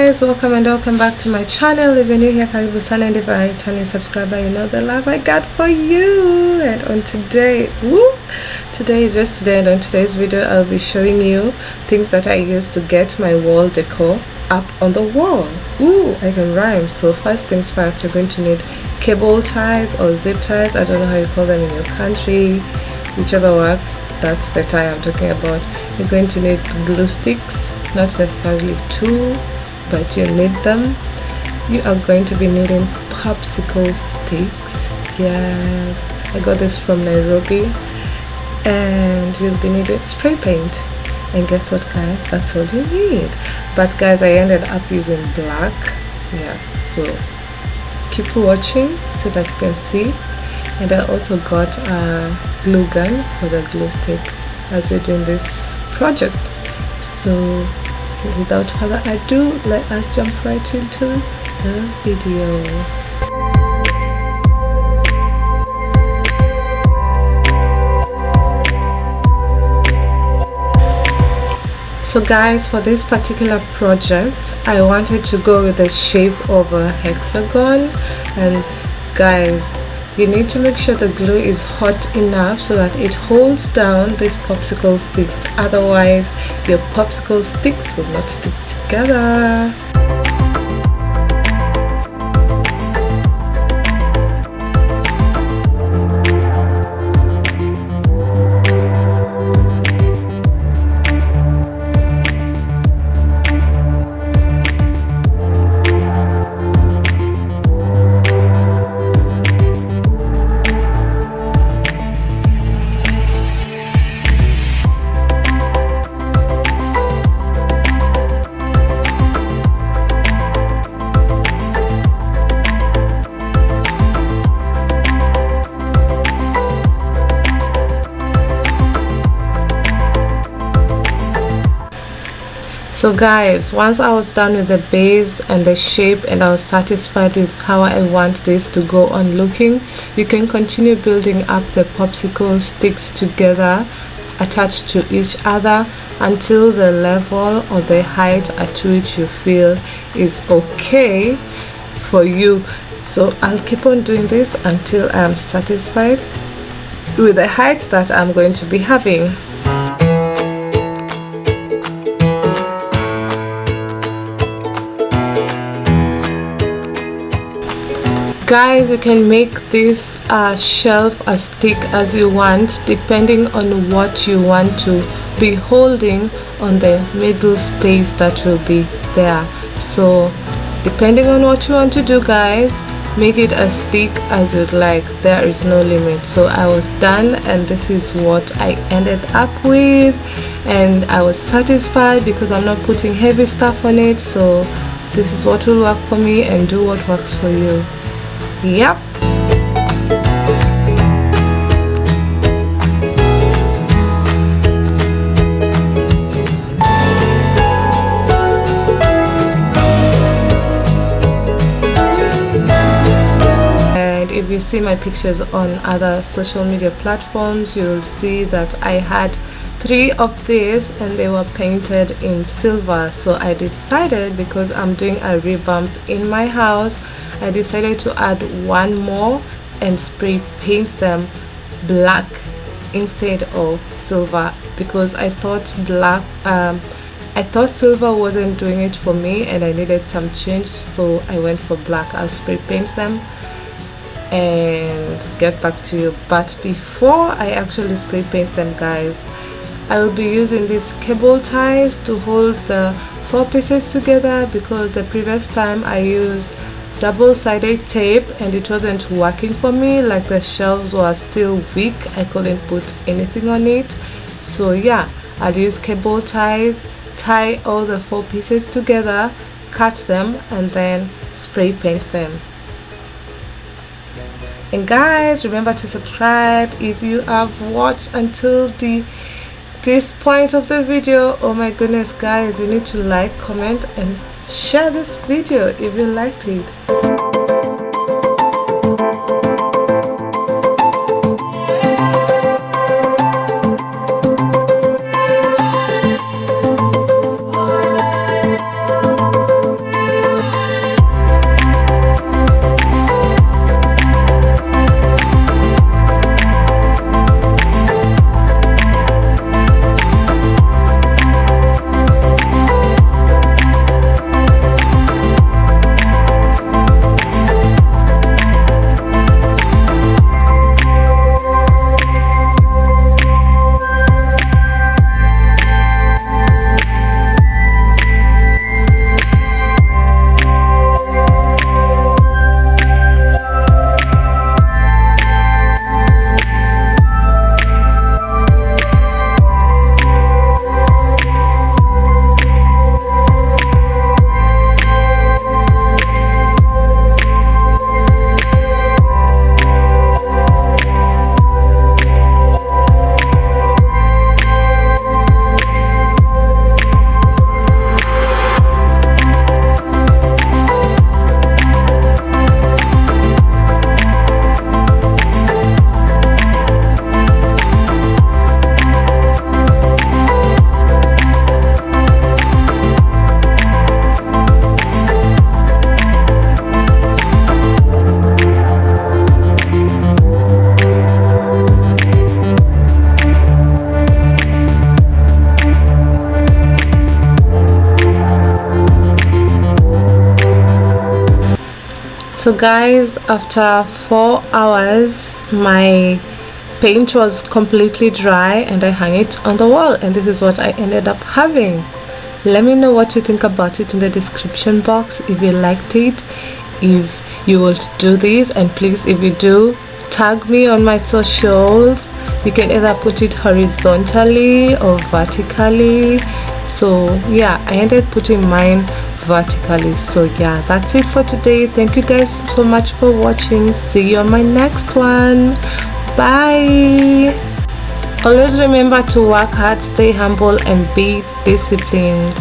guys, welcome and welcome back to my channel. If you're new here, karibu sana, and if you're a returning subscriber, you know the love I got for you. And on today, today is just today, and on today's video I'll be showing you things that I use to get my wall decor up on the wall. I can rhyme. So first things first, you're going to need cable ties or zip ties. I don't know how you call them in your country, whichever works. That's the tie I'm talking about. You're going to need glue sticks, not necessarily two, but you need them. You are going to be needing popsicle sticks. Yes, I got this from Nairobi. And you'll be needing spray paint. And guess what, guys, that's all you need. But guys, I ended up using black. Yeah, so keep watching so that you can see. And I also got a glue gun for the glue sticks as you're doing this project. So without further ado, let us jump right into the video. So guys, for this particular project I wanted to go with the shape of a hexagon, and guys, you need to make sure the glue is hot enough so that it holds down these popsicle sticks, otherwise your popsicle sticks will not stick together. So guys, once I was done with the base and the shape and I was satisfied with how I want this to go on looking, you can continue building up the popsicle sticks together attached to each other until the level or the height at which you feel is okay for you. So I'll keep on doing this until I'm satisfied with the height that I'm going to be having. Guys, you can make this shelf as thick as you want depending on what you want to be holding on the middle space that will be there. So depending on what you want to do, guys, make it as thick as you'd like. There is no limit. So I was done, and this is what I ended up with, and I was satisfied because I'm not putting heavy stuff on it. So this is what will work for me, and do what works for you. Yep. And if you see my pictures on other social media platforms, you'll see that I had 3 of these and they were painted in silver. So I decided, because I'm doing a revamp in my house, I decided to add one more and spray paint them black instead of silver, because I thought silver wasn't doing it for me and I needed some change, so I went for black. I'll spray paint them and get back to you. But before I actually spray paint them, guys, I will be using these cable ties to hold the 4 pieces together, because the previous time I used double-sided tape and it wasn't working for me. Like, the shelves were still weak, I couldn't put anything on it. So yeah, I'll use cable ties, tie all the 4 pieces together, cut them, and then spray paint them. And guys, remember to subscribe if you have watched until this point of the video. Oh my goodness, guys, you need to like, comment, and share this video if you liked it. So guys, after 4 hours my paint was completely dry and I hung it on the wall, and this is what I ended up having. Let me know what you think about it in the description box, if you liked it, if you will do this, and please, if you do, tag me on my socials. You can either put it horizontally or vertically. So yeah, I ended up putting mine vertically. So yeah, that's it for today. Thank you guys so much for watching. See you on my next one. Bye. Always remember to work hard, stay humble, and be disciplined.